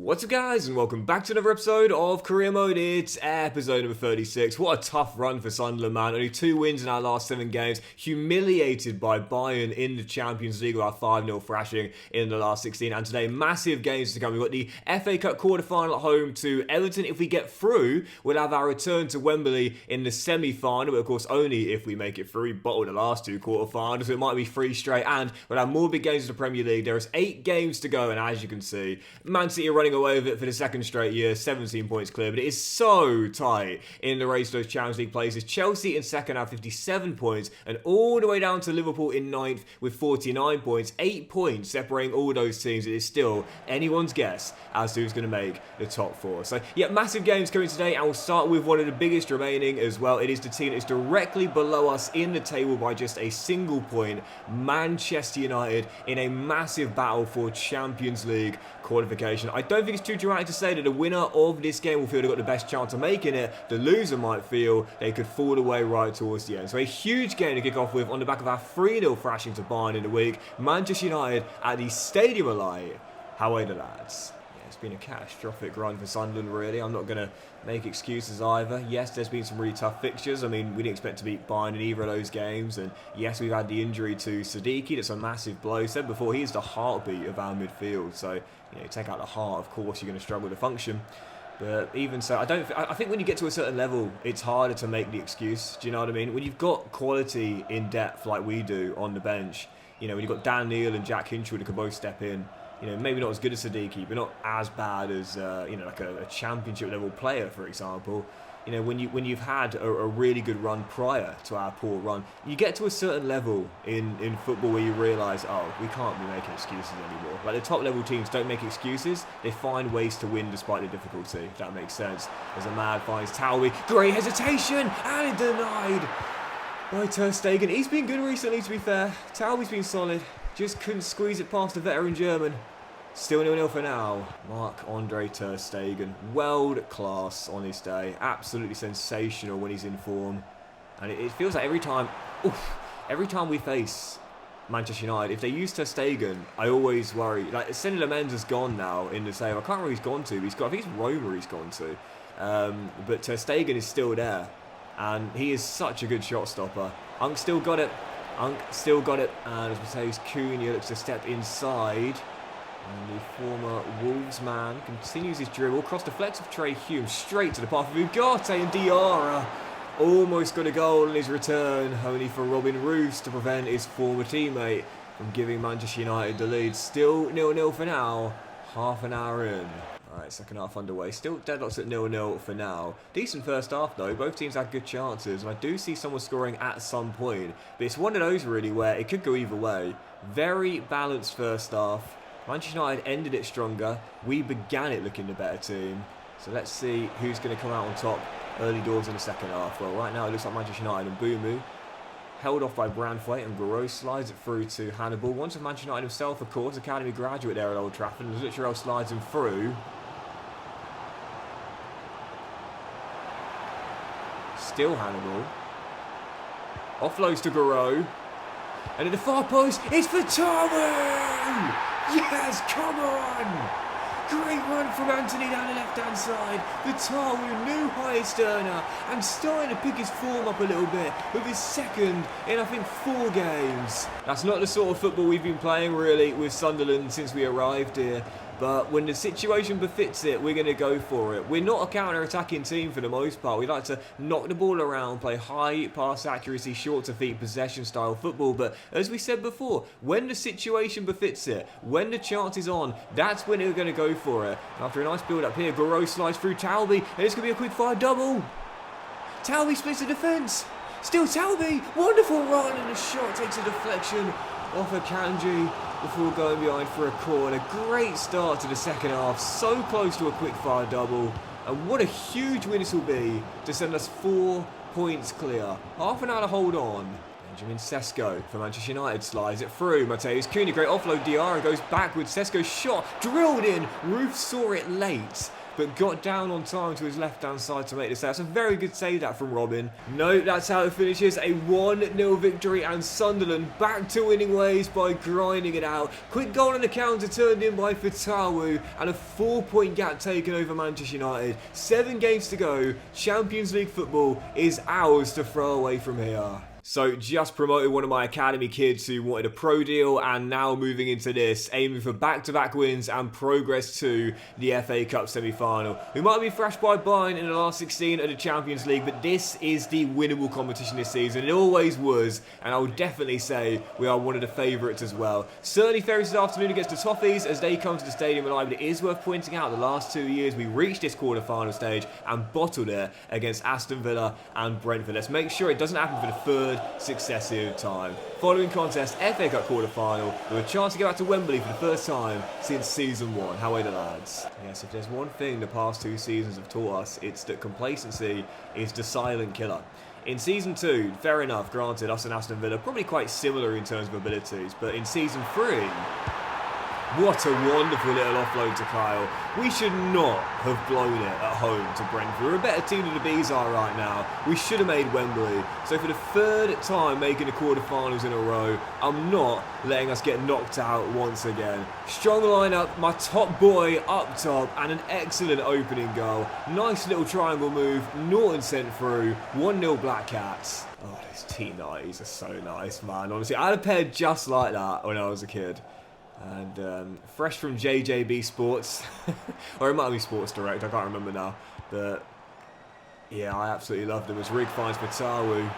What's up guys, and welcome back to another episode of Career Mode. It's episode number 36. What a tough run for Sunderland, man. Only 2 wins in our last 7 games. Humiliated by Bayern in the Champions League with our 5-0 thrashing in the last 16. And today, massive games to come. We've got the FA Cup quarterfinal at home to Everton. If we get through, we'll have our return to Wembley in the semi-final. But of course, only if we make it through. We bottled the last 2 quarterfinals. So it might be 3 straight. And we'll have more big games in the Premier League. There is 8 games to go. And as you can see, Man City are running away with it for the second straight year, 17 points clear, but it is so tight in the race to those Champions League places. Chelsea in second have 57 points, and all the way down to Liverpool in 9th with 49 points, 8 points separating all those teams. It is still anyone's guess as to who's going to make the top 4. So yeah, massive games coming today, and we'll start with one of the biggest remaining as well. It is the team that is directly below us in the table by just a single point, Manchester United, in a massive battle for Champions League qualification. I don't think it's too dramatic to say that the winner of this game will feel they've got the best chance of making it. The loser might feel they could fall away right towards the end. So a huge game to kick off with on the back of our 3-0 thrashing to Bayern in the week. Manchester United at the Stadium of Light. How are the lads? It's been a catastrophic run for Sunderland, really. I'm not going to make excuses either. Yes, there's been some really tough fixtures. I mean, we didn't expect to beat Bayern in either of those games. And yes, we've had the injury to Siddiqui. That's a massive blow. Said before, he is the heartbeat of our midfield. So, take out the heart, of course, you're going to struggle to function. But even so, I think when you get to a certain level, it's harder to make the excuse. Do you know what I mean? When you've got quality in depth like we do on the bench, when you've got Dan Neil and Jack Hinchwood who can both step in, maybe not as good as Siddiqui, but not as bad as, like a championship level player, for example. When you've had a really good run prior to our poor run, you get to a certain level in football where you realise, oh, we can't be making excuses anymore. Like the top level teams don't make excuses, they find ways to win despite the difficulty, if that makes sense. As a mad finds Towie, great hesitation, and denied by Ter Stegen. He's been good recently, to be fair. Towie's been solid, just couldn't squeeze it past the veteran German. Still 0-0 for now. Marc-Andre Ter Stegen, world class on his day. Absolutely sensational when he's in form. And it feels like every time we face Manchester United, if they use Ter Stegen, I always worry. Like, Senny Lamens has gone now in the save. I can't remember who he's gone to. I think it's Roma he's gone to. But Ter Stegen is still there. And he is such a good shot stopper. Unk still got it. And as Mateus Cunha looks to step inside. And the former Wolves man continues his dribble, cross deflects of Trey Hume, straight to the path of Ugarte, and Diarra almost got a goal in his return, only for Robin Roos to prevent his former teammate from giving Manchester United the lead. Still 0-0 for now, half an hour in. Alright, second half underway. Still deadlocks at 0-0 for now. Decent first half though. Both teams had good chances. And I do see someone scoring at some point. But it's one of those really where it could go either way. Very balanced first half. Manchester United ended it stronger. We began it looking the better team. So let's see who's going to come out on top early doors in the second half. Well, right now it looks like Manchester United and Boomu. Held off by Branthwaite, and Garreau slides it through to Hannibal. Once of Manchester United himself, of course, academy graduate there at Old Trafford. And Littrell slides him through. Still Hannibal. Offloads to Garreau. And at the far post, it's for Towie! Yes, come on! Great run from Anthony down the left-hand side. The Towie, new highest earner, and starting to pick his form up a little bit with his second in, I think, 4 games. That's not the sort of football we've been playing, really, with Sunderland since we arrived here. But when the situation befits it, we're going to go for it. We're not a counter-attacking team for the most part. We like to knock the ball around, play high pass accuracy, short to feet, possession style football. But as we said before, when the situation befits it, when the chance is on, that's when we're going to go for it. After a nice build-up here, Garreau slides through Towie, and it's going to be a quick-fire double. Towie splits the defence. Still Towie, wonderful run, and the shot takes a deflection off a Kanji before going behind for a corner. Great start to the second half, so close to a quick-fire double. And what a huge win this will be to send us 4 points clear. Half an hour to hold on. Benjamin Sesko for Manchester United slides it through. Mateus Cunha, great offload. Diarra goes backwards. Sesko's shot drilled in. Roof saw it late, but got down on time to his left-hand side to make the save. That's a very good save that from Robin. No, that's how it finishes. A 1-0 victory, and Sunderland back to winning ways by grinding it out. Quick goal on the counter turned in by Fatawu, and a 4-point gap taken over Manchester United. 7 games to go. Champions League football is ours to throw away from here. So just promoted one of my academy kids who wanted a pro deal, and now moving into this, aiming for back-to-back wins and progress to the FA Cup semi-final. We might be thrashed by Bayern in the last 16 of the Champions League, but this is the winnable competition this season. It always was, and I would definitely say we are one of the favourites as well. Certainly favourites this afternoon against the Toffees as they come to the stadium alive, but it is worth pointing out the last 2 years we reached this quarter-final stage and bottled it against Aston Villa and Brentford. Let's make sure it doesn't happen for the third successive time. Following contest, FA Cup quarter-final, with a chance to go back to Wembley for the first time since season 1. How are the lads? Yes, if there's one thing the past 2 seasons have taught us, it's that complacency is the silent killer. In season 2, fair enough, granted, us and Aston Villa probably quite similar in terms of abilities, but in season 3, what a wonderful little offload to Kyle. We should not have blown it at home to Brentford. We're a better team than the Bees are right now. We should have made Wembley. So for the 3rd time making the quarterfinals in a row, I'm not letting us get knocked out once again. Strong lineup, my top boy up top, and an excellent opening goal. Nice little triangle move, Norton sent through, 1-0 Black Cats. Oh, these T90s are so nice, man. Honestly, I had a pair just like that when I was a kid. And fresh from JJB Sports, or it might be Sports Direct, I can't remember now. But yeah, I absolutely loved them as Rig finds Fatawu.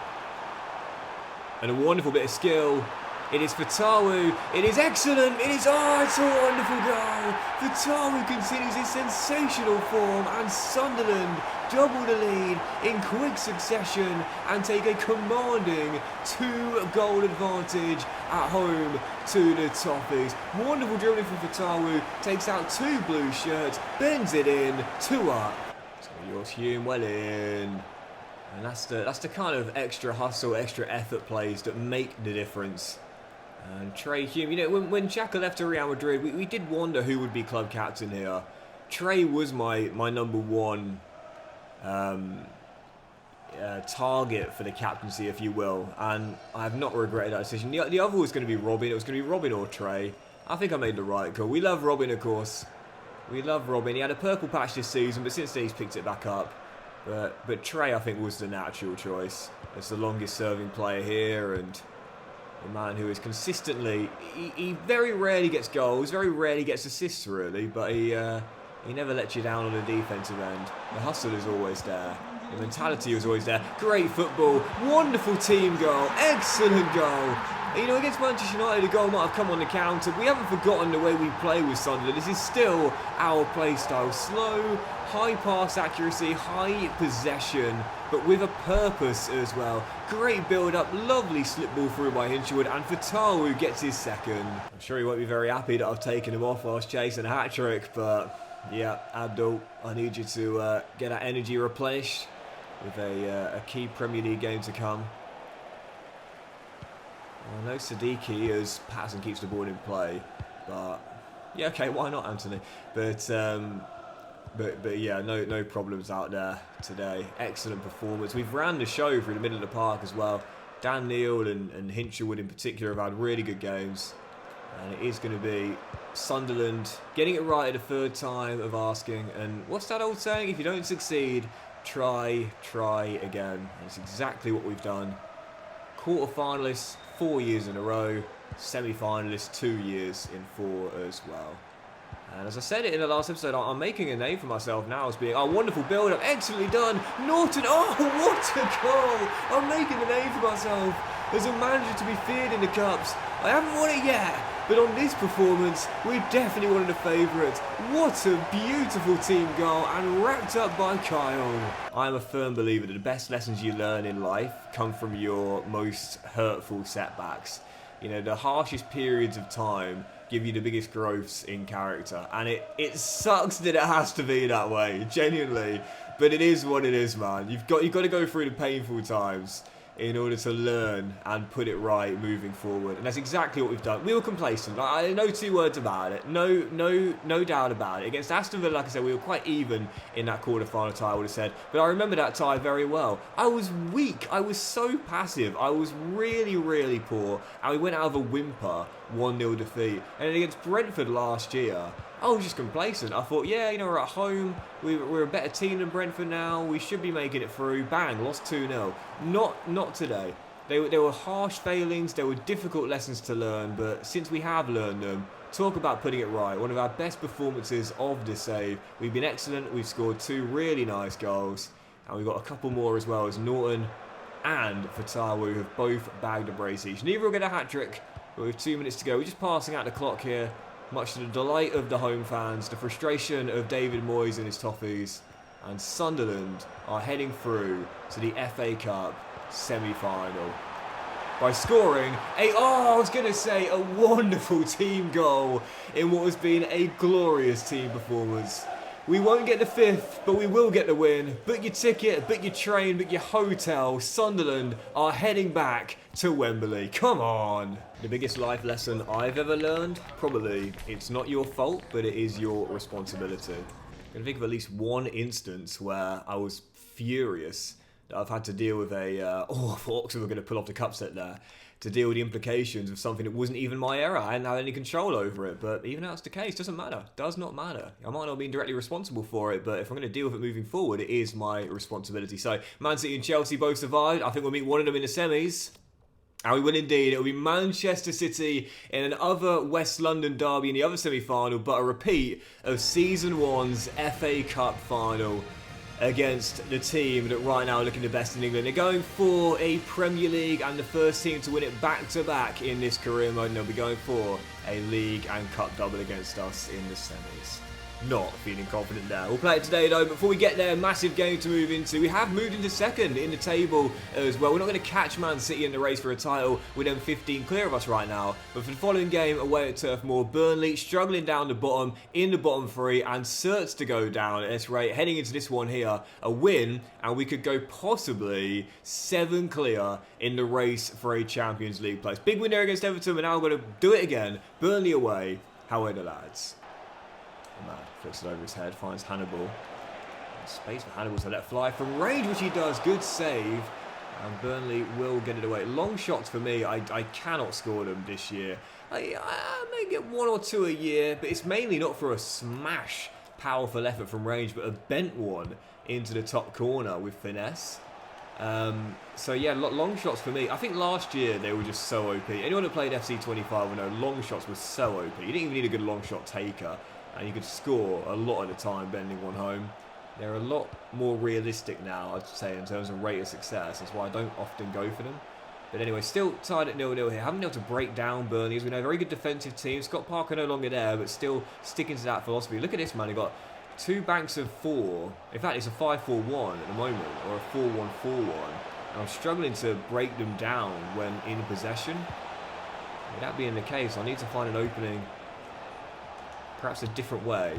And a wonderful bit of skill. It is Fatawu. It is excellent. It is, oh, it's a wonderful goal. Fatawu continues his sensational form, and Sunderland double the lead in quick succession and take a commanding 2-goal advantage at home to the Toffees. Wonderful dribbling from Fatawu. Takes out 2 blue shirts, bends it in, 2 up. So yours Hume well in. And that's the kind of extra hustle, extra effort plays that make the difference. And Trey Hume, you know, when Xhaka left to Real Madrid, we did wonder who would be club captain here. Trey was my number 1 target for the captaincy, if you will, and I have not regretted that decision. The other was going to be Robin. It was going to be Robin or Trey. I think I made the right call. We love Robin, of course. We love Robin. He had a purple patch this season, but since then he's picked it back up. But Trey, I think, was the natural choice. It's the longest serving player here, and a man who is consistently, he very rarely gets goals, very rarely gets assists really, but he never lets you down on the defensive end. The hustle is always there. The mentality is always there. Great football, wonderful team goal, excellent goal. You know, against Manchester United, the goal might have come on the counter. We haven't forgotten the way we play with Sunderland. This is still our play style. Slow, high pass accuracy, high possession, but with a purpose as well. Great build-up, lovely slip ball through by Hinshelwood, and Fatawu gets his second. I'm sure he won't be very happy that I've taken him off whilst chasing a hat-trick, but yeah, Abdul, I need you to get that energy replenished with a key Premier League game to come. Well, no Siddiqui as Patterson keeps the ball in play, but yeah, okay, why not, Anthony? But yeah, no problems out there today. Excellent performance. We've ran the show through the middle of the park as well. Dan Neil and Hinshelwood in particular have had really good games, and it is going to be Sunderland getting it right at the 3rd time of asking. And what's that old saying? If you don't succeed, try again. And it's exactly what we've done. Quarter-finalists 4 years in a row, semi-finalists 2 years in 4 as well. And as I said it in the last episode, I'm making a name for myself now as being, oh, wonderful build-up, excellently done, Norton, oh, what a goal! I'm making a name for myself as a manager to be feared in the Cups. I haven't won it yet, but on this performance, we're definitely one of the favourites. What a beautiful team goal, and wrapped up by Kyle. I'm a firm believer that the best lessons you learn in life come from your most hurtful setbacks. You know, the harshest periods of time give you the biggest growths in character, and it sucks that it has to be that way, genuinely, but it is what it is, man. You've got to go through the painful times in order to learn and put it right moving forward. And that's exactly what we've done. We were complacent. No two words about it. No doubt about it. Against Aston Villa, like I said, we were quite even in that quarter-final tie, I would have said. But I remember that tie very well. I was weak. I was so passive. I was really, really poor. And we went out of a whimper 1-0 defeat. And then against Brentford last year, I was just complacent. I thought, yeah, you know, we're at home. We're a better team than Brentford now. We should be making it through. Bang, lost 2-0. Not today. They were harsh failings. They were difficult lessons to learn. But since we have learned them, talk about putting it right. One of our best performances of the save. We've been excellent. We've scored 2 really nice goals. And we've got a couple more as well as Norton and Fatawa, who have both bagged a brace each. Neither will get a hat-trick. But with 2 minutes to go, we're just passing out the clock here. Much to the delight of the home fans, the frustration of David Moyes and his Toffees, and Sunderland are heading through to the FA Cup semi-final by scoring I was going to say a wonderful team goal in what has been a glorious team performance. We won't get the 5th, but we will get the win. Book your ticket, book your train, book your hotel. Sunderland are heading back to Wembley. Come on. The biggest life lesson I've ever learned? Probably, it's not your fault, but it is your responsibility. I'm going to think of at least one instance where I was furious that I've had to deal with I thought Oxford were going to pull off the cup set there. To deal with the implications of something that wasn't even my error. I hadn't had any control over it, but even though that's the case, doesn't matter. Does not matter. I might not have been directly responsible for it, but if I'm going to deal with it moving forward, it is my responsibility. So, Man City and Chelsea both survived. I think we'll meet one of them in the semis. And we will indeed. It will be Manchester City in another West London derby in the other semi-final, but a repeat of Season 1's FA Cup final against the team that right now are looking the best in England. They're going for a Premier League and the first team to win it back-to-back in this career mode, and they'll be going for a League and Cup double against us in the semis. Not feeling confident there. We'll play it today though. Before we get there, massive game to move into. We have moved into second in the table as well. We're not going to catch Man City in the race for a title with them 15 clear of us right now. But for the following game away at Turf Moor, Burnley struggling down the bottom in the bottom 3 and certs to go down at this rate. Heading into this one here, a win and we could go possibly 7 clear in the race for a Champions League place. Big win there against Everton, but now we're going to do it again. Burnley away. How are the lads? Mad. Flicks it over his head, finds Hannibal. Space for Hannibal to let fly from range, which he does. Good save. And Burnley will get it away. Long shots for me. I cannot score them this year. I may get 1 or 2 a year, but it's mainly not for a smash, powerful effort from range, but a bent one into the top corner with finesse. So yeah, long shots for me. I think last year they were just so OP. Anyone that played FC 25 will know long shots were so OP. You didn't even need a good long shot taker. And you could score a lot of the time bending one home. They're a lot more realistic now, I'd say, in terms of rate of success. That's why I don't often go for them. But anyway, still tied at 0-0 here. Haven't been able to break down Burnley, as we know, very good defensive team. Scott Parker no longer there, but still sticking to that philosophy. Look at this, man. They've got 2 banks of 4. In fact, it's a 5-4-1 at the moment, or a 4-1-4-1. And I'm struggling to break them down when in possession. With that being the case, I need to find an opening perhaps a different way.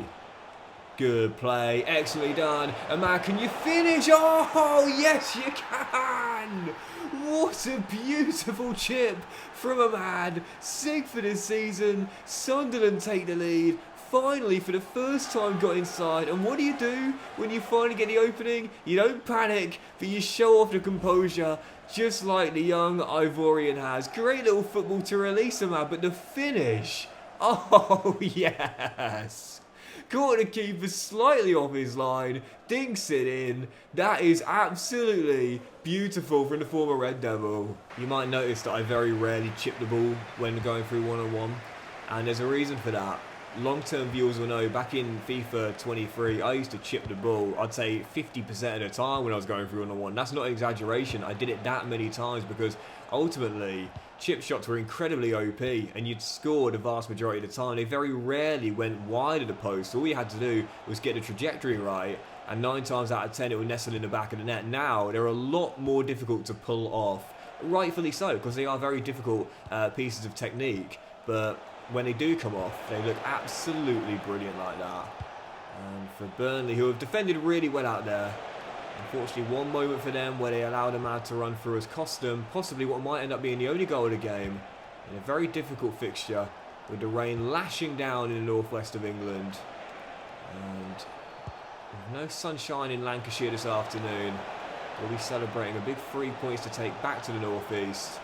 Good play. Excellently done. And man, can you finish? Oh, yes, you can. What a beautiful chip from a man. 6th for this season. Sunderland take the lead. Finally, for the first time, got inside. And what do when you finally get the opening? You don't panic, but you show off the composure, just like the young Ivorian has. Great little football to release him, man, but the finish. Oh, yes. Caught the keeper slightly off his line. Dinks it in. That is absolutely beautiful from the former Red Devil. You might notice that I very rarely chip the ball when going through one-on-one. And there's a reason for that. Long-term viewers will know, back in FIFA 23, I used to chip the ball, I'd say 50% of the time when I was going through one-on-one. That's not an exaggeration. I did it that many times because ultimately chip shots were incredibly OP and you'd score the vast majority of the time. They very rarely went wide of the post. All you had to do was get the trajectory right, and 9 times out of 10 it would nestle in the back of the net. Now they're a lot more difficult to pull off, rightfully so, because they are very difficult pieces of technique, but when they do come off, they look absolutely brilliant like that. And for Burnley, who have defended really well out there, Unfortunately, one moment for them where they allowed a man to run through has cost them possibly what might end up being the only goal of the game in a very difficult fixture with the rain lashing down in the northwest of England. And with no sunshine in Lancashire this afternoon, we'll be celebrating a big 3 points to take back to the northeast.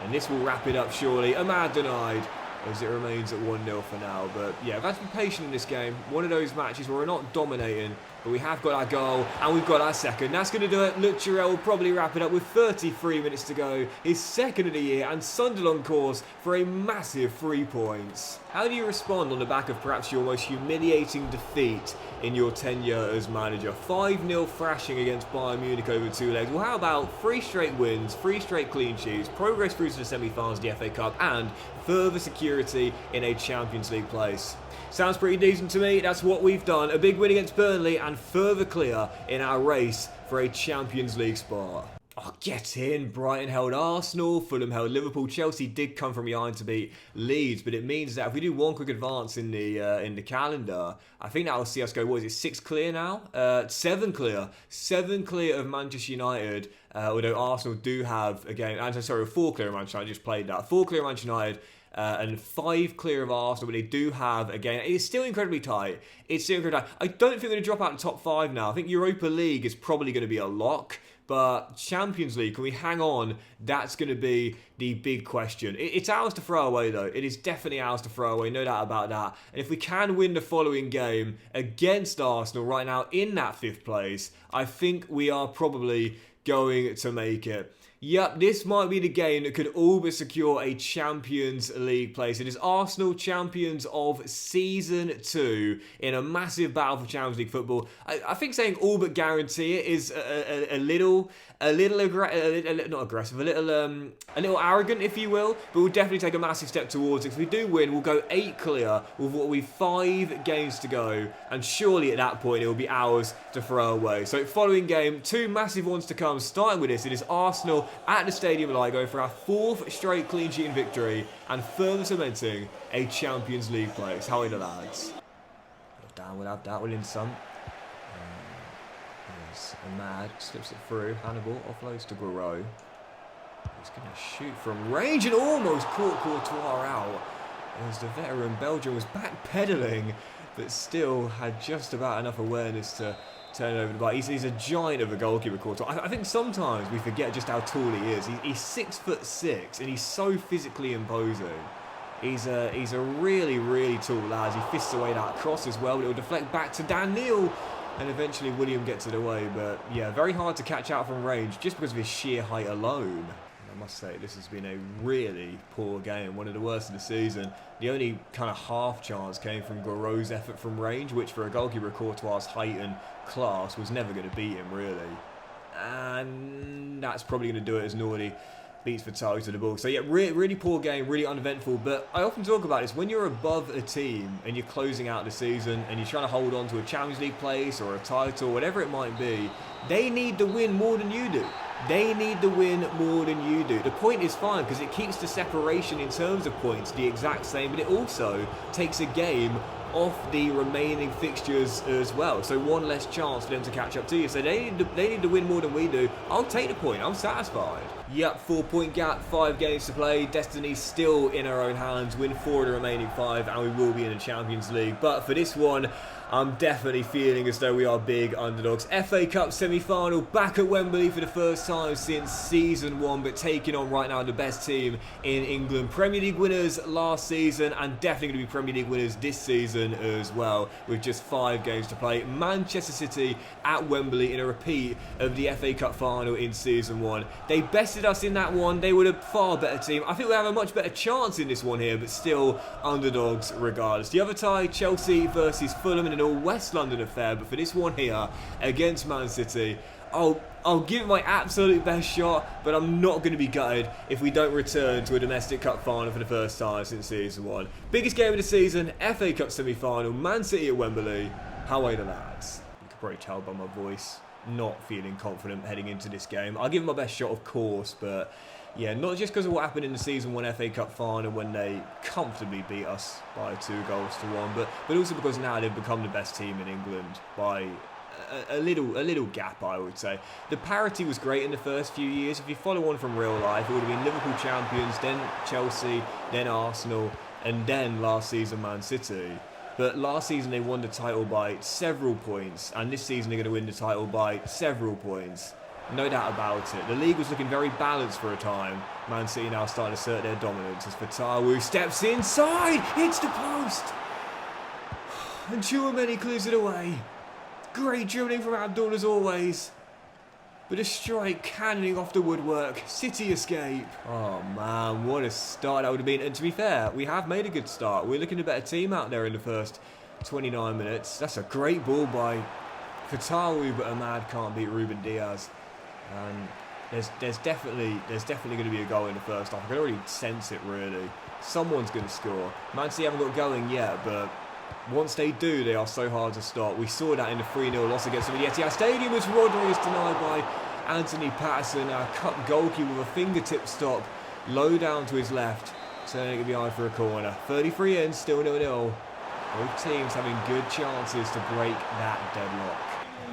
And this will wrap it up surely. A man denied as it remains at 1-0 for now. But yeah, we've had to be patient in this game. One of those matches where we're not dominating, but we have got our goal and we've got our second. That's going to do it. Luke Chirel will probably wrap it up with 33 minutes to go. His second of the year and Sunderland on course for a massive 3 points. How do you respond on the back of perhaps your most humiliating defeat in your tenure as manager? 5-0 thrashing against Bayern Munich over 2 legs. Well, how about 3 straight wins, 3 straight clean sheets, progress through to the semi-finals of the FA Cup, and further security in a Champions League place? Sounds pretty decent to me. That's what we've done. A big win against Burnley and further clear in our race for a Champions League spot. Oh, get in. Brighton held Arsenal, Fulham held Liverpool, Chelsea did come from behind to beat Leeds, but it means that if we do one quick advance in the calendar, I think that will see us go, what is it, 6 clear now? 7 clear. 7 clear of Manchester United, although Arsenal do have a game, and sorry, 4 clear of Manchester United, I just played that. 4 clear of Manchester United, and 5 clear of Arsenal, but they do have a game. It's still incredibly tight. It's still incredibly tight. I don't think they're going to drop out in the top 5 now. I think Europa League is probably going to be a lock. But Champions League, can we hang on? That's going to be the big question. It's ours to throw away, though. It is definitely ours to throw away, no doubt about that. And if we can win the following game against Arsenal right now in that 5th place, I think we are probably going to make it. Yep, this might be the game that could all but secure a Champions League place. It is Arsenal champions of Season 2 in a massive battle for Champions League football. I think saying all but guarantee it is a little not aggressive, a little arrogant, if you will, but we'll definitely take a massive step towards it. If we do win, we'll go 8 clear with what will be 5 games to go, and surely at that point it will be ours to throw away. So following game, 2 massive ones to come, starting with this. It is Arsenal at the Stadium Light going for our 4th straight clean sheet and victory and further cementing a Champions League place. How are the lads? Down without that, William Sun. Ahmad slips it through. Hannibal offloads to Guerrero. He's going to shoot from range and almost caught Courtois out. As the veteran Belgium was backpedaling, but still had just about enough awareness to turn over the bar. He's a giant of a goalkeeper, Courtois. I think sometimes we forget just how tall he is. He's 6'6", and he's so physically imposing. He's a really, really tall lad. He fists away that cross as well, but it will deflect back to Dan Neil. And eventually William gets it away, but yeah, very hard to catch out from range just because of his sheer height alone. And I must say, this has been a really poor game, one of the worst of the season. The only kind of half chance came from Guerrero's effort from range, which for a goalkeeper of Courtois' height and class was never going to beat him, really. And that's probably going to do it as Nordy beats Vitali to the ball. So yeah, really poor game, really uneventful. But I often talk about this, when you're above a team and you're closing out the season and you're trying to hold on to a Champions League place or a title, whatever it might be, they need the win more than you do. They need the win more than you do. The point is fine because it keeps the separation in terms of points the exact same, but it also takes a game off the remaining fixtures as well. So one less chance for them to catch up to you. So they need to win more than we do. I'll take the point. I'm satisfied. Yep, 4-point gap, 5 games to play. Destiny's still in our own hands. Win 4 of the remaining 5 and we will be in the Champions League. But for this one, I'm definitely feeling as though we are big underdogs. FA Cup semi-final, back at Wembley for the first time since Season 1, but taking on right now the best team in England. Premier League winners last season and definitely going to be Premier League winners this season as well, with just 5 games to play. Manchester City at Wembley in a repeat of the FA Cup final in Season 1. They bested us in that one. They were a far better team. I think we have a much better chance in this one here, but still underdogs regardless. The other tie, Chelsea versus Fulham in an all-West London affair, but for this one here against Man City, I'll give it my absolute best shot, but I'm not going to be gutted if we don't return to a domestic cup final for the first time since Season 1. Biggest game of the season, FA Cup semi-final, Man City at Wembley. How are the lads? You can probably tell by my voice, not feeling confident heading into this game. I'll give it my best shot, of course, but yeah, not just because of what happened in the Season 1 FA Cup final when they comfortably beat us by 2-1, but also because now they've become the best team in England by a little gap, I would say. The parity was great in the first few years. If you follow on from real life, it would have been Liverpool champions, then Chelsea, then Arsenal, and then last season Man City. But last season they won the title by several points, and this season they're going to win the title by several points. No doubt about it. The league was looking very balanced for a time. Man City now starting to assert their dominance as Fatawu steps inside, hits the post, and Chouameni clears it away. Great dribbling from Abdul as always. But a strike cannoning off the woodwork. City escape. Oh man, what a start that would have been. And to be fair, we have made a good start. We're looking at a better team out there in the first 29 minutes. That's a great ball by Fatawu, but Ahmad can't beat Ruben Diaz. And there's definitely going to be a goal in the first half. I can already sense it really. Someone's going to score. Man City haven't got going yet, but once they do, they are so hard to stop. We saw that in the 3-0 loss against the Etihad Stadium as Rodri is denied by Anthony Patterson. Our cup goalkeeper with a fingertip stop, low down to his left, turning it behind for a corner. 33 in, still 0-0. Both teams having good chances to break that deadlock.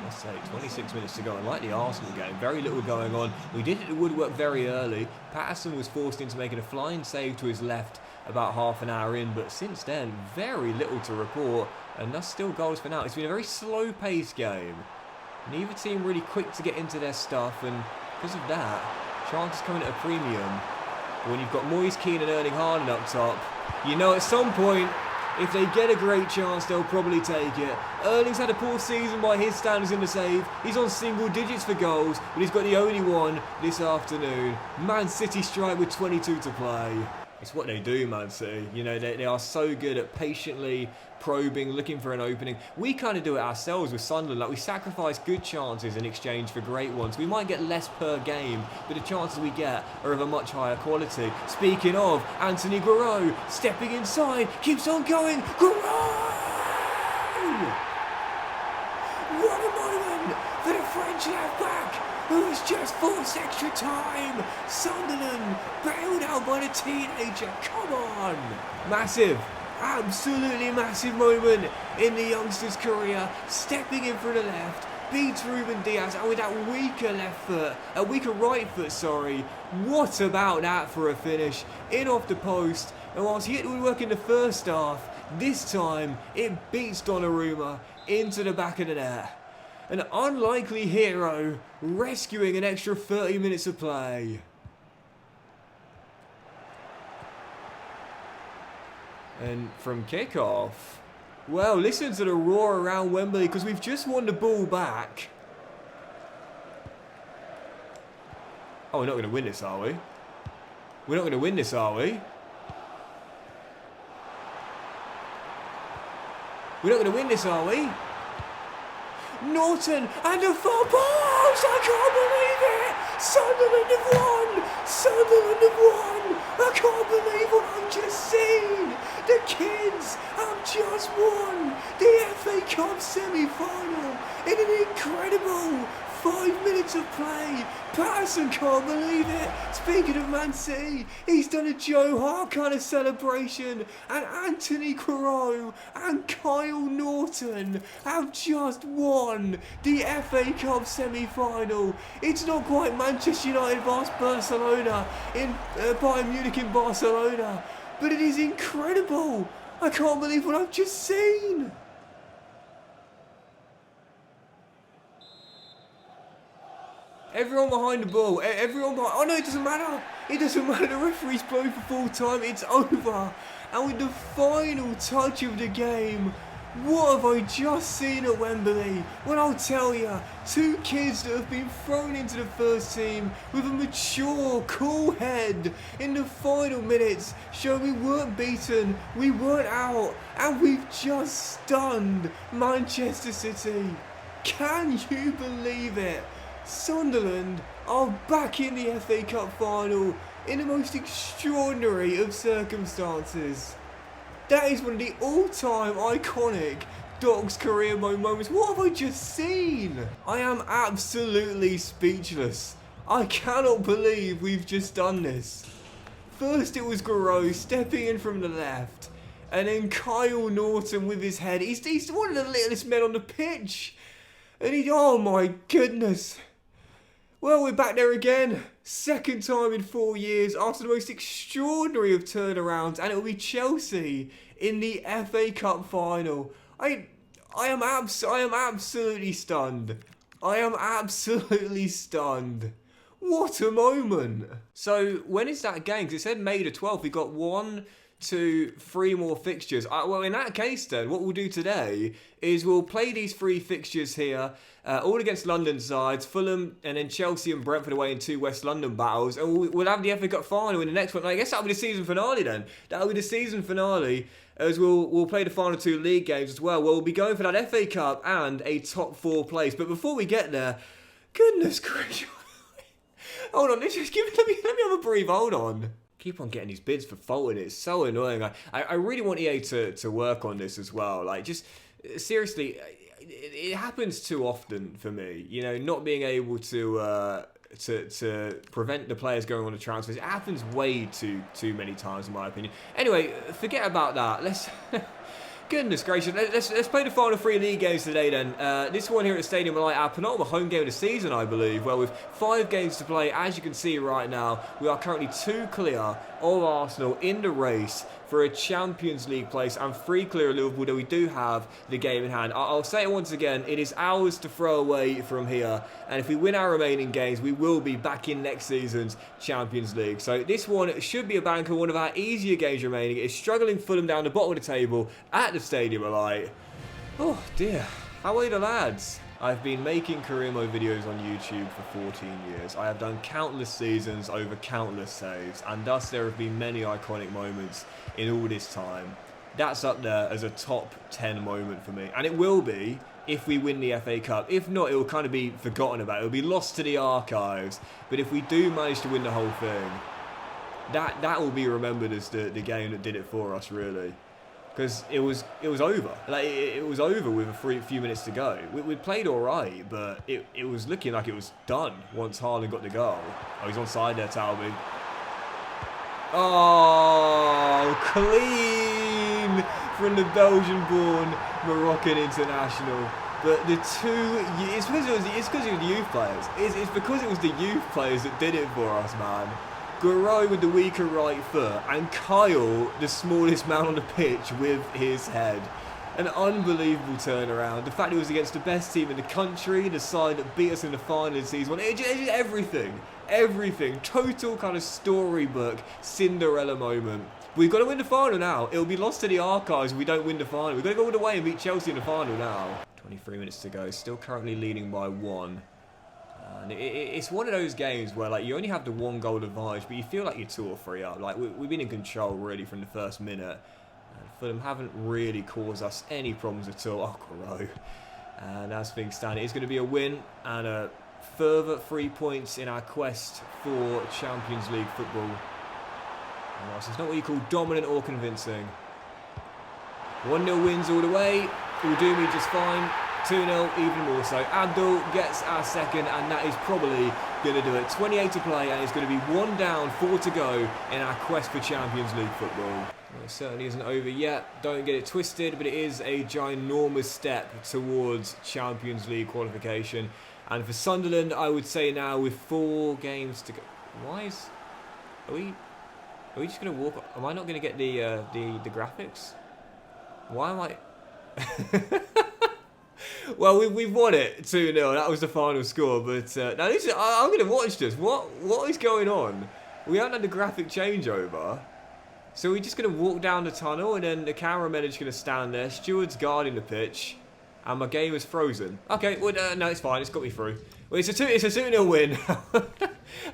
I say 26 minutes to go, and like the Arsenal game, very little going on. We did hit the woodwork very early. Patterson was forced into making a flying save to his left about half an hour in, but since then, very little to report, and that's still goals for now. It's been a very slow-paced game. Neither team really quick to get into their stuff, and because of that, chances coming at a premium. But when you've got Moyes, Keane and Erling Haaland up top, you know at some point, if they get a great chance, they'll probably take it. Erling's had a poor season by his standards in the save. He's on single digits for goals, but he's got the only one this afternoon. Man City strike with 22 to play. It's what they do, Man City. You know, they are so good at patiently probing, looking for an opening. We kind of do it ourselves with Sunderland. Like, we sacrifice good chances in exchange for great ones. We might get less per game, but the chances we get are of a much higher quality. Speaking of, Anthony Guerreau stepping inside, keeps on going. Guerreau! What a moment for the French left-back, who has just forced extra time. Sunderland bailed out by the teenager. Come on. Massive, absolutely massive moment in the youngster's career. Stepping in from the left, beats Ruben Diaz, and with that weaker right foot, sorry. What about that for a finish? In off the post, and whilst he hit the woodwork in the first half, this time it beats Donnarumma into the back of the net. An unlikely hero rescuing an extra 30 minutes of play. And from kickoff, well, listen to the roar around Wembley because we've just won the ball back. Oh, we're not going to win this, are we? We're not going to win this, are we? We're not going to win this, are we? Norton and the far post! I can't believe it! Sunderland have won! Sunderland have won! I can't believe what I've just seen! The kids have just won the FA Cup semi-final in an incredible 5 minutes of play. Patterson can't believe it. Speaking of Man City, he's done a Joe Hart kind of celebration, and Anthony Guerreau and Kyle Norton have just won the FA Cup semi-final. It's not quite Manchester United vs Barcelona in Bayern Munich in Barcelona, but it is incredible. I can't believe what I've just seen. Everyone behind the ball, everyone behind, oh no, it doesn't matter, the referee's blown for full time, it's over, and with the final touch of the game, what have I just seen at Wembley? Well, I'll tell you, two kids that have been thrown into the first team with a mature, cool head in the final minutes show we weren't beaten, we weren't out, and we've just stunned Manchester City. Can you believe it? Sunderland are back in the FA Cup final in the most extraordinary of circumstances. That is one of the all-time iconic Doc's career mode moments. What have I just seen? I am absolutely speechless. I cannot believe we've just done this. First it was Guerreau stepping in from the left, and then Kyle Norton with his head. He's one of the littlest men on the pitch. And oh my goodness. Well, we're back there again. Second time in 4 years after the most extraordinary of turnarounds, and it will be Chelsea in the FA Cup final. I am absolutely stunned. I am absolutely stunned. What a moment. So, when is that game? Because it said May the 12th. We got 1, 2, 3 more fixtures. Well, in that case then, what we'll do today is we'll play these 3 fixtures here, all against London sides, Fulham and then Chelsea and Brentford away in 2 West London battles, and we'll have the FA Cup final in the next one. I guess that'll be the season finale then. That'll be the season finale, as we'll play the final 2 league games as well. We'll be going for that FA Cup and a top 4 place. But before we get there, goodness gracious. Hold on, let me have a breathe, hold on. Keep on getting these bids for faulting. It's so annoying. I really want EA to work on this as well. Like, just seriously, it happens too often for me. You know, not being able to prevent the players going on the transfers. It happens way too many times, in my opinion. Anyway, forget about that. Let's. Goodness gracious, let's play the final 3 league games today then. This one here at the Stadium of Light, our penultimate home game of the season, I believe. Well, with 5 games to play, as you can see right now, we are currently 2 clear of Arsenal in the race for a Champions League place, and 3 clear of Liverpool, though we do have the game in hand. I'll say it once again, it is ours to throw away from here, and if we win our remaining games, we will be back in next season's Champions League. So this one should be a banker, one of our easier games remaining. It's struggling Fulham down the bottom of the table at the Stadium of Light. Oh dear, how are the lads? I've been making career mode videos on YouTube for 14 years. I have done countless seasons over countless saves, and thus there have been many iconic moments in all this time. That's up there as a top 10 moment for me, and it will be if we win the FA Cup. If not, it will kind of be forgotten about. It will be lost to the archives. But if we do manage to win the whole thing, that will be remembered as the game that did it for us, really. Because it was over. Like it was over with a few minutes to go. We played all right, but it was looking like it was done once Haaland got the goal. Oh, he's onside there, Talby. Oh, clean from the Belgian-born Moroccan international. But the 2, it's because it was the youth players. It's because it was the youth players that did it for us, man. Guerrero with the weaker right foot, and Kyle, the smallest man on the pitch, with his head. An unbelievable turnaround. The fact it was against the best team in the country, the side that beat us in the final in season 1. It's just everything. Everything. Total kind of storybook Cinderella moment. We've got to win the final now. It'll be lost to the archives if we don't win the final. We've got to go all the way and beat Chelsea in the final now. 23 minutes to go. Still currently leading by 1. And it's one of those games where like you only have the 1 goal advantage, but you feel like you're 2 or 3 up. Like we've been in control really from the first minute. Fulham haven't really caused us any problems at all. Oh, Guerrero. And as things stand, it's going to be a win and a further 3 points in our quest for Champions League football. So it's not what you call dominant or convincing. 1-0 wins all the way. It will do me just fine. 2-0, even more so. Abdul gets our second, and that is probably going to do it. 28 to play, and it's going to be 1 down, 4 to go in our quest for Champions League football. Well, it certainly isn't over yet. Don't get it twisted, but it is a ginormous step towards Champions League qualification. And for Sunderland, I would say now with 4 games to go. Are we just going to walk? Am I not going to get the graphics? Why am I? Well, we've won it 2-0. That was the final score. But now I'm going to watch this. What is going on? We haven't had the graphic changeover. So we're just going to walk down the tunnel, and then the cameraman is going to stand there. Steward's guarding the pitch, and my game is frozen. Okay, well, no, it's fine. It's got me through. Well, it's a 2-0 win.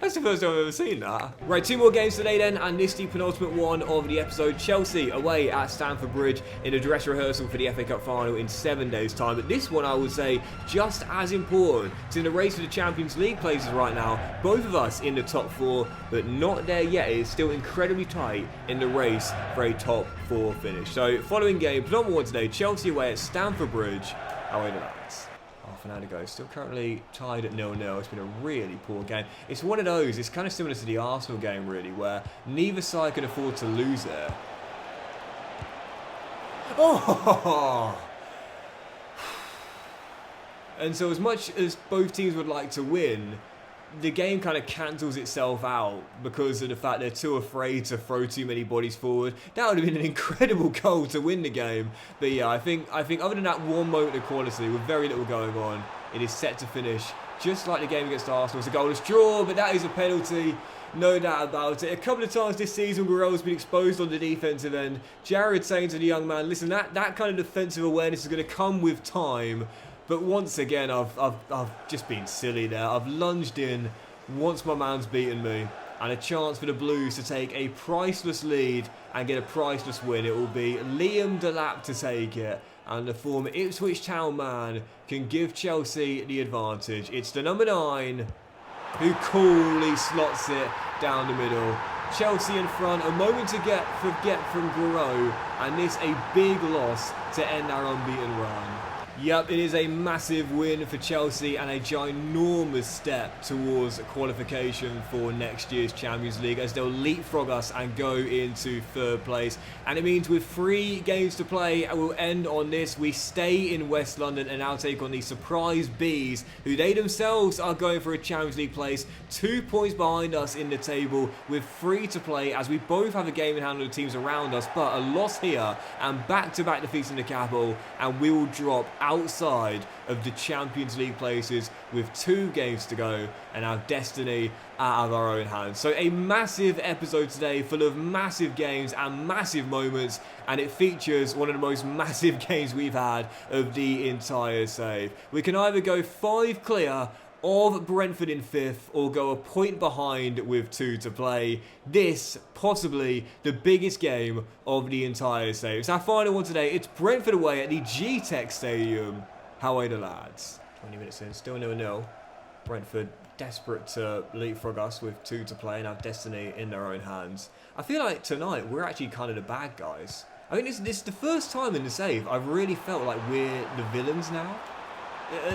That's the first time I've ever seen that. Right, 2 more games today then, and this the penultimate one of the episode. Chelsea away at Stamford Bridge in a dress rehearsal for the FA Cup final in 7 days' time. But this one, I would say, just as important. It's in the race for the Champions League places right now. Both of us in the top 4, but not there yet. It's still incredibly tight in the race for a top 4 finish. So, following game, penultimate one today, Chelsea away at Stamford Bridge. Away to that. Half an hour to go. Still currently tied at 0-0. It's been a really poor game. It's one of those, it's kind of similar to the Arsenal game really, where neither side can afford to lose it. Oh! And so as much as both teams would like to win, the game kind of cancels itself out because of the fact they're too afraid to throw too many bodies forward. That would have been an incredible goal to win the game. But yeah, I think other than that one moment of quality with very little going on, it is set to finish just like the game against Arsenal. It's a goalless draw, but that is a penalty. No doubt about it. A couple of times this season, Guerrero's been exposed on the defensive end. Jared saying to the young man, listen, that kind of defensive awareness is going to come with time. But once again, I've just been silly there. I've lunged in once my man's beaten me. And a chance for the Blues to take a priceless lead and get a priceless win. It will be Liam Delap to take it. And the former Ipswich Town man can give Chelsea the advantage. It's the number 9 who coolly slots it down the middle. Chelsea in front, a moment to forget from Guerrero, and this a big loss to end our unbeaten run. Yep, it is a massive win for Chelsea and a ginormous step towards qualification for next year's Champions League as they'll leapfrog us and go into 3rd place. And it means with 3 games to play, and we'll end on this. We stay in West London and now take on the surprise Bees, who they themselves are going for a Champions League place. 2 points behind us in the table with 3 to play as we both have a game in hand on the teams around us, but a loss here and back-to-back defeats in the capital, and we will drop outside of the Champions League places with 2 games to go and our destiny out of our own hands. So a massive episode today full of massive games and massive moments, and it features one of the most massive games we've had of the entire save. We can either go 5 clear of Brentford in 5th or go a point behind with 2 to play. This possibly the biggest game of the entire save. It's our final one today. It's Brentford away at the G-Tech Stadium. How are the lads? 20 minutes in, still 0-0. Brentford desperate to leapfrog us with 2 to play and have destiny in their own hands. I feel like tonight we're actually kind of the bad guys. I think this is the first time in the save I've really felt like we're the villains now.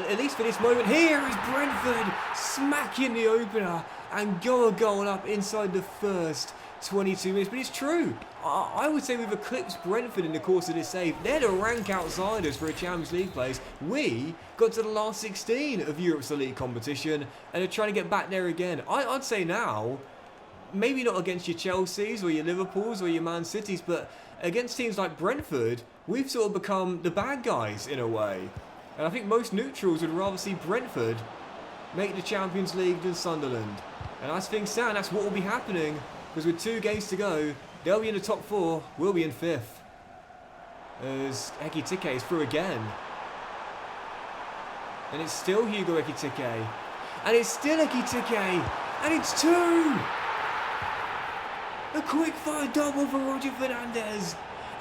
At least for this moment. Here is Brentford smacking the opener and go a goal up inside the first 22 minutes. But it's true. I would say we've eclipsed Brentford in the course of this save. They're the rank outsiders for a Champions League place. We got to the last 16 of Europe's elite competition and are trying to get back there again. I'd say now, maybe not against your Chelseas or your Liverpools or your Man Cities, but against teams like Brentford, we've sort of become the bad guys in a way. And I think most neutrals would rather see Brentford make the Champions League than Sunderland. And as things stand, that's what will be happening. Because with 2 games to go, they'll be in the top 4, we'll be in 5th. As Ekitike is through again. And it's still Hugo Ekitike. And it's still Ekitike. And it's 2! A quick fire double for Roger Fernandez.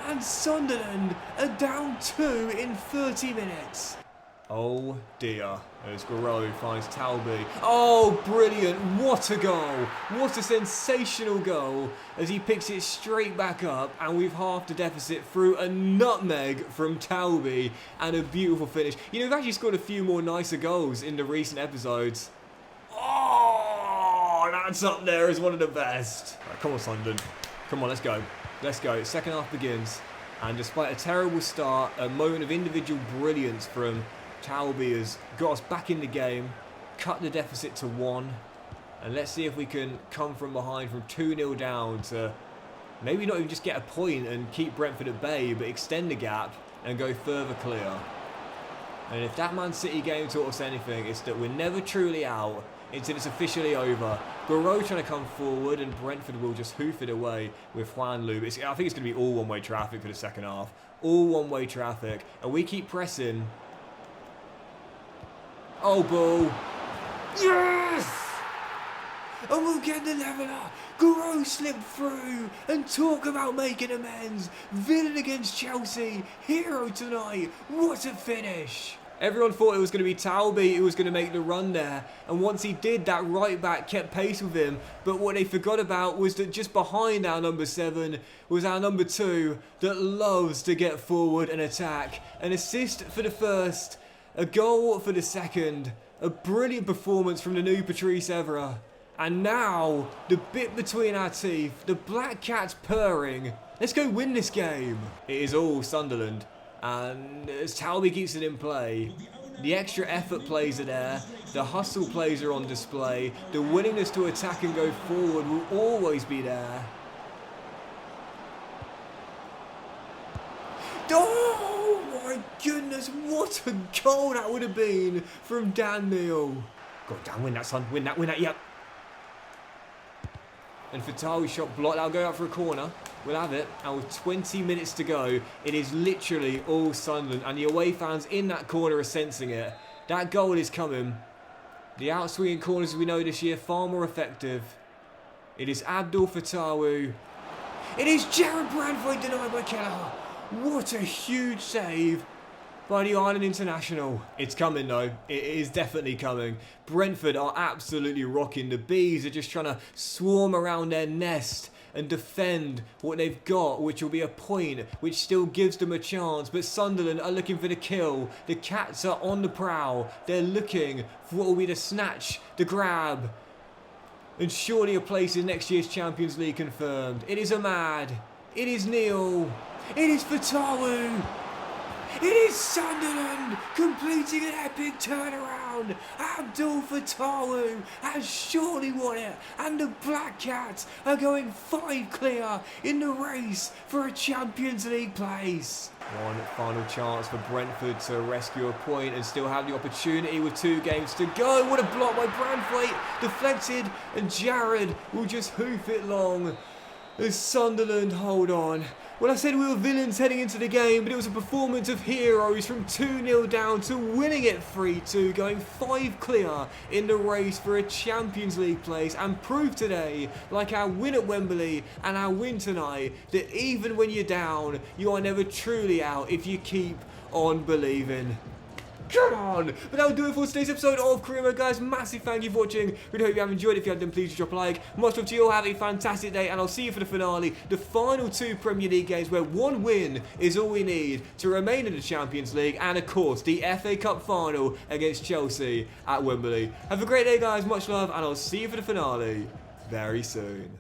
And Sunderland are down 2 in 30 minutes. Oh dear, as Guerrero finds Talby. Oh, brilliant. What a goal. What a sensational goal as he picks it straight back up and we've halved the deficit through a nutmeg from Talby and a beautiful finish. You know, we've actually scored a few more nicer goals in the recent episodes. Oh, that's up there as one of the best. Right, come on, Sunderland. Come on, let's go. Let's go. Second half begins. And despite a terrible start, a moment of individual brilliance from Talby has got us back in the game, cut the deficit to 1, and let's see if we can come from behind from 2-0 down to maybe not even just get a point and keep Brentford at bay, but extend the gap and go further clear. And if that Man City game taught us anything, it's that we're never truly out until it's officially over. Guerrero trying to come forward and Brentford will just hoof it away with Juan Lube. I think it's going to be all one-way traffic for the second half. All one-way traffic. And we keep pressing. Oh, ball. Yes! And we'll get the leveller. Guerrero slipped through. And talk about making amends. Villain against Chelsea. Hero tonight. What a finish. Everyone thought it was going to be Talby who was going to make the run there. And once he did, that right back kept pace with him. But what they forgot about was that just behind our number 7 was our number 2 that loves to get forward and attack. An assist for the first. A goal for the second. A brilliant performance from the new Patrice Evra. And now, the bit between our teeth. The Black Cat's purring. Let's go win this game. It is all Sunderland. And as Talby keeps it in play, The extra effort plays are there. The hustle plays are on display. The willingness to attack and go forward will always be there. Oh my goodness, what a goal that would have been from Dan Neil. Go on, Dan, win that, son. Win that, yep. And Fatawi's shot blocked. That'll go out for a corner. We'll have it. And with 20 minutes to go, it is literally all Sunderland. And the away fans in that corner are sensing it. That goal is coming. The outswinging corners, as we know this year, far more effective. It is Abdul Fatawi. It is Jared Brentford denied by Kelleher. What a huge save by the Ireland international. It's coming though. It is definitely coming. Brentford are absolutely rocking. The bees are just trying to swarm around their nest and defend what they've got, which will be a point, which still gives them a chance. But Sunderland are looking for the kill. The Cats are on the prowl. They're looking for what will be the snatch, the grab, and surely a place in next year's Champions League confirmed. It is Ahmad. It is Neil. It is Fatawi. It is Sunderland completing an epic turnaround. Abdul Fatawi has surely won it, and the Black Cats are going 5 clear in the race for a Champions League place. One final chance for Brentford to rescue a point and still have the opportunity with 2 games to go. What a block by Brentford, deflected, and Jared will just hoof it long as Sunderland hold on. Well, I said we were villains heading into the game, but it was a performance of heroes from 2-0 down to winning it 3-2, going 5 clear in the race for a Champions League place, and prove today, like our win at Wembley and our win tonight, that even when you're down, you are never truly out if you keep on believing. Come on! But that'll do it for today's episode of Career Mode, guys. Massive thank you for watching. Really hope you have enjoyed. If you have, then please drop a like. Much love to you all. Have a fantastic day, and I'll see you for the finale. The final 2 Premier League games where 1 win is all we need to remain in the Champions League, and of course, the FA Cup final against Chelsea at Wembley. Have a great day, guys. Much love, and I'll see you for the finale very soon.